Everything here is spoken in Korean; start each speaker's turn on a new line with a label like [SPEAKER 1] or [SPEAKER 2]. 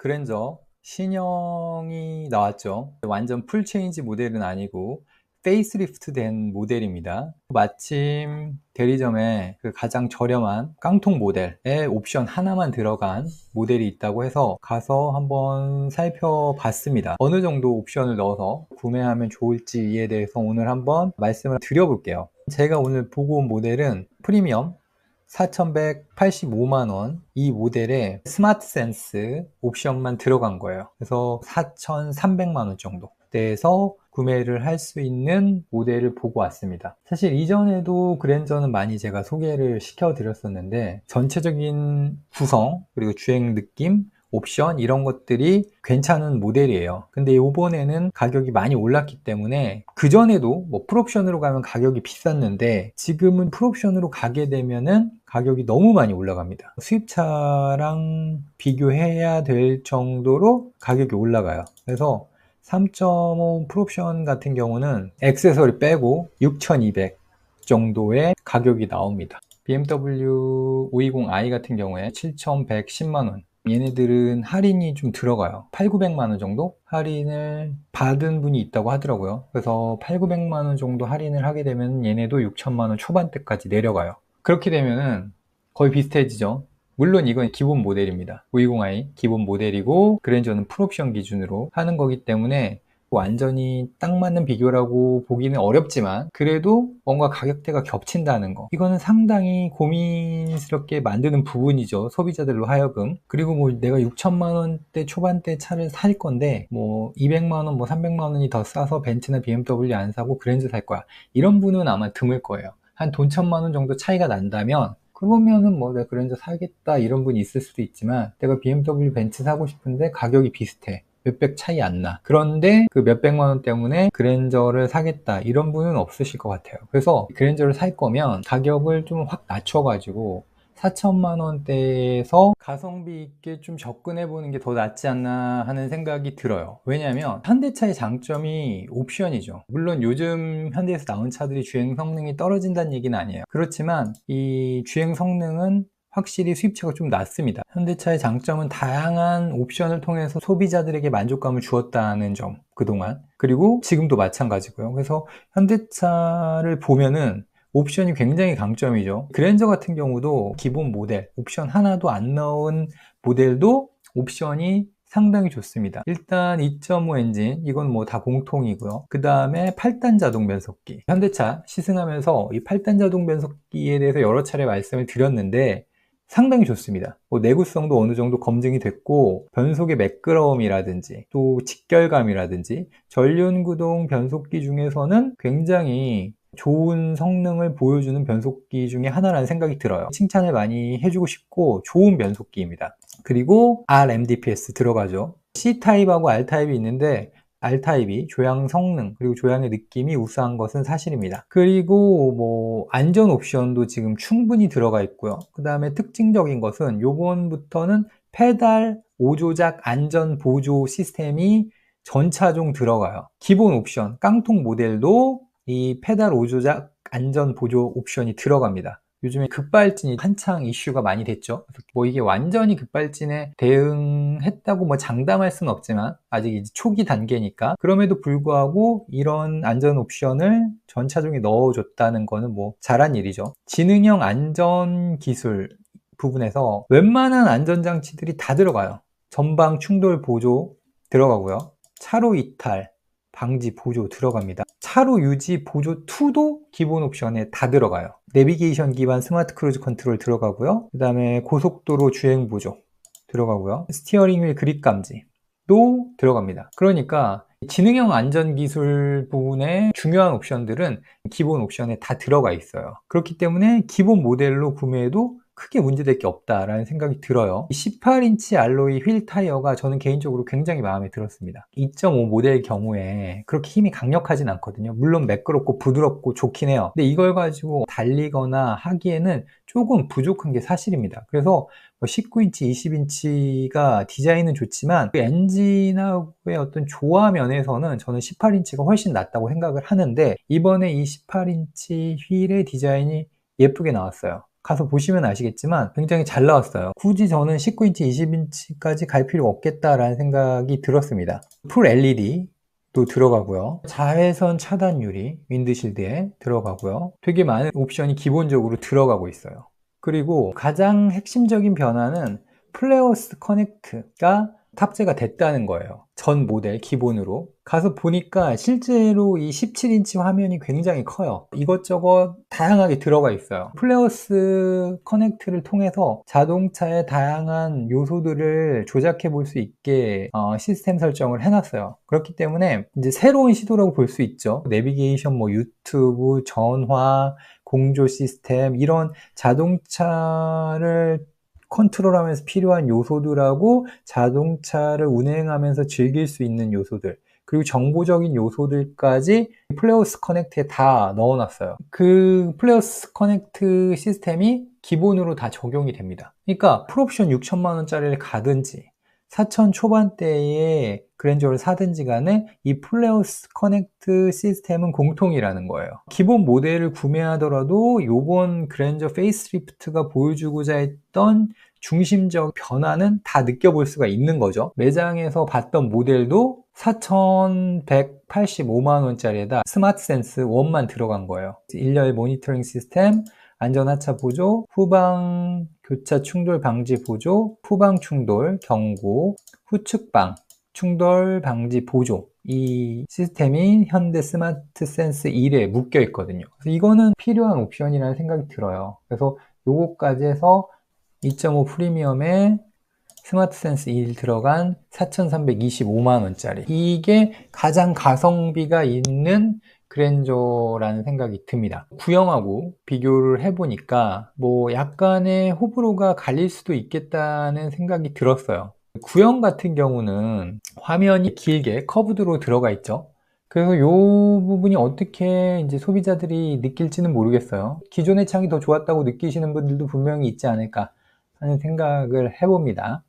[SPEAKER 1] 그랜저 신형이 나왔죠. 완전 풀 체인지 모델은 아니고 페이스리프트 된 모델입니다. 마침 대리점에 그 가장 저렴한 깡통 모델에 옵션 하나만 들어간 모델이 있다고 해서 가서 한번 살펴봤습니다. 어느 정도 옵션을 넣어서 구매하면 좋을지에 대해서 오늘 한번 말씀을 드려볼게요. 제가 오늘 보고 온 모델은 프리미엄 4,185만원 이 모델에 스마트 센스 옵션만 들어간 거예요. 그래서 4,300만원 정도 대에서 구매를 할 수 있는 모델을 보고 왔습니다. 사실 이전에도 그랜저는 많이 제가 소개를 시켜 드렸었는데 전체적인 구성 그리고 주행 느낌 옵션 이런 것들이 괜찮은 모델이에요. 근데 이번에는 가격이 많이 올랐기 때문에 그전에도 뭐 풀옵션으로 가면 가격이 비쌌는데 지금은 풀옵션으로 가게 되면은 가격이 너무 많이 올라갑니다. 수입차랑 비교해야 될 정도로 가격이 올라가요. 그래서 3.5 풀옵션 같은 경우는 액세서리 빼고 6,200 정도의 가격이 나옵니다. BMW 520i 같은 경우에 7,110만원 얘네들은 할인이 좀 들어가요. 8,900만원 정도 할인을 받은 분이 있다고 하더라고요. 그래서 8,900만원 정도 할인을 하게 되면 얘네도 6천만원 초반대까지 내려가요. 그렇게 되면은 거의 비슷해지죠. 물론 이건 기본 모델입니다. 520i 기본 모델이고 그랜저는 풀옵션 기준으로 하는 거기 때문에 완전히 딱 맞는 비교라고 보기는 어렵지만 그래도 뭔가 가격대가 겹친다는 거 이거는 상당히 고민스럽게 만드는 부분이죠. 소비자들로 하여금. 그리고 뭐 내가 6천만 원대 초반대 차를 살 건데 뭐 200만 원, 뭐 300만 원이 더 싸서 벤츠나 BMW 안 사고 그랜저 살 거야. 이런 분은 아마 드물 거예요. 한 돈 1,000만 원 정도 차이가 난다면 그러면은 뭐 내가 그랜저 사겠다 이런 분이 있을 수도 있지만 내가 BMW 벤츠 사고 싶은데 가격이 비슷해. 몇백 차이 안 나. 그런데 그 몇백만 원 때문에 그랜저를 사겠다 이런 분은 없으실 것 같아요. 그래서 그랜저를 살 거면 가격을 좀 확 낮춰가지고 4천만 원대에서 가성비 있게 좀 접근해 보는 게 더 낫지 않나 하는 생각이 들어요. 왜냐하면 현대차의 장점이 옵션이죠. 물론 요즘 현대에서 나온 차들이 주행 성능이 떨어진다는 얘기는 아니에요. 그렇지만 이 주행 성능은 확실히 수입차가 좀 낫습니다. 현대차의 장점은 다양한 옵션을 통해서 소비자들에게 만족감을 주었다는 점, 그동안. 그리고 지금도 마찬가지고요. 그래서 현대차를 보면은 옵션이 굉장히 강점이죠. 그랜저 같은 경우도 기본 모델, 옵션 하나도 안 넣은 모델도 옵션이 상당히 좋습니다. 일단 2.5 엔진, 이건 뭐 다 공통이고요. 그 다음에 8단 자동 변속기. 현대차 시승하면서 이 8단 자동 변속기에 대해서 여러 차례 말씀을 드렸는데 상당히 좋습니다. 뭐 내구성도 어느 정도 검증이 됐고 변속의 매끄러움이라든지 또 직결감이라든지 전륜구동 변속기 중에서는 굉장히 좋은 성능을 보여주는 변속기 중에 하나라는 생각이 들어요. 칭찬을 많이 해주고 싶고 좋은 변속기입니다. 그리고 RMDPS 들어가죠. C타입하고 R타입이 있는데 R타입이 조향 성능 그리고 조향의 느낌이 우수한 것은 사실입니다. 그리고 뭐 안전 옵션도 지금 충분히 들어가 있고요. 그 다음에 특징적인 것은 요번부터는 페달 5조작 안전 보조 시스템이 전차종 들어가요. 기본 옵션 깡통 모델도 이 페달 5조작 안전 보조 옵션이 들어갑니다. 요즘에 급발진이 한창 이슈가 많이 됐죠. 뭐 이게 완전히 급발진에 대응했다고 뭐 장담할 수는 없지만 아직 이제 초기 단계니까 그럼에도 불구하고 이런 안전 옵션을 전 차종에 넣어줬다는 거는 뭐 잘한 일이죠. 지능형 안전 기술 부분에서 웬만한 안전장치들이 다 들어가요. 전방 충돌 보조 들어가고요. 차로 이탈 방지 보조 들어갑니다. 차로 유지 보조 2도 기본 옵션에 다 들어가요. 내비게이션 기반 스마트 크루즈 컨트롤 들어가고요. 그 다음에 고속도로 주행 보조 들어가고요. 스티어링 휠 그립 감지도 들어갑니다. 그러니까 지능형 안전기술 부분의 중요한 옵션들은 기본 옵션에 다 들어가 있어요. 그렇기 때문에 기본 모델로 구매해도 크게 문제될 게 없다라는 생각이 들어요. 18인치 알로이 휠 타이어가 저는 개인적으로 굉장히 마음에 들었습니다. 2.5 모델 경우에 그렇게 힘이 강력하진 않거든요. 물론 매끄럽고 부드럽고 좋긴 해요. 근데 이걸 가지고 달리거나 하기에는 조금 부족한 게 사실입니다. 그래서 19인치, 20인치가 디자인은 좋지만 그 엔진하고의 어떤 조화 면에서는 저는 18인치가 훨씬 낫다고 생각을 하는데 이번에 이 18인치 휠의 디자인이 예쁘게 나왔어요. 가서 보시면 아시겠지만 굉장히 잘 나왔어요. 굳이 저는 19인치, 20인치까지 갈 필요 없겠다라는 생각이 들었습니다. 풀 LED도 들어가고요. 자외선 차단 유리 윈드실드에 들어가고요. 되게 많은 옵션이 기본적으로 들어가고 있어요. 그리고 가장 핵심적인 변화는 플레어스 커넥트가 탑재가 됐다는 거예요. 전 모델 기본으로. 가서 보니까 실제로 이 17인치 화면이 굉장히 커요. 이것저것 다양하게 들어가 있어요. 플레어스 커넥트를 통해서 자동차의 다양한 요소들을 조작해 볼 수 있게 시스템 설정을 해놨어요. 그렇기 때문에 이제 새로운 시도라고 볼 수 있죠. 내비게이션, 뭐 유튜브, 전화, 공조 시스템, 이런 자동차를 컨트롤하면서 필요한 요소들하고 자동차를 운행하면서 즐길 수 있는 요소들, 그리고 정보적인 요소들까지 플레어스 커넥트에 다 넣어놨어요. 그 플레어스 커넥트 시스템이 기본으로 다 적용이 됩니다. 그러니까 풀옵션 6천만 원짜리를 가든지 4천 초반대에 그랜저를 사든지 간에 이 플레어스 커넥트 시스템은 공통이라는 거예요. 기본 모델을 구매하더라도 요번 그랜저 페이스리프트가 보여주고자 했던 중심적 변화는 다 느껴볼 수가 있는 거죠. 매장에서 봤던 모델도 4,185만 원짜리에다 스마트 센스 1만 들어간 거예요. 일렬 모니터링 시스템, 안전하차 보조, 후방 교차 충돌 방지 보조, 후방 충돌 경고, 후측방 충돌 방지 보조, 이 시스템이 현대 스마트 센스 1에 묶여 있거든요. 그래서 이거는 필요한 옵션이라는 생각이 들어요. 그래서 요거까지 해서 2.5 프리미엄에 스마트 센스 1 들어간 4,325만 원짜리, 이게 가장 가성비가 있는 그랜저라는 생각이 듭니다. 구형하고 비교를 해보니까 뭐 약간의 호불호가 갈릴 수도 있겠다는 생각이 들었어요. 구형 같은 경우는 화면이 길게 커브드로 들어가 있죠. 그래서 이 부분이 어떻게 이제 소비자들이 느낄지는 모르겠어요. 기존의 창이 더 좋았다고 느끼시는 분들도 분명히 있지 않을까 하는 생각을 해봅니다.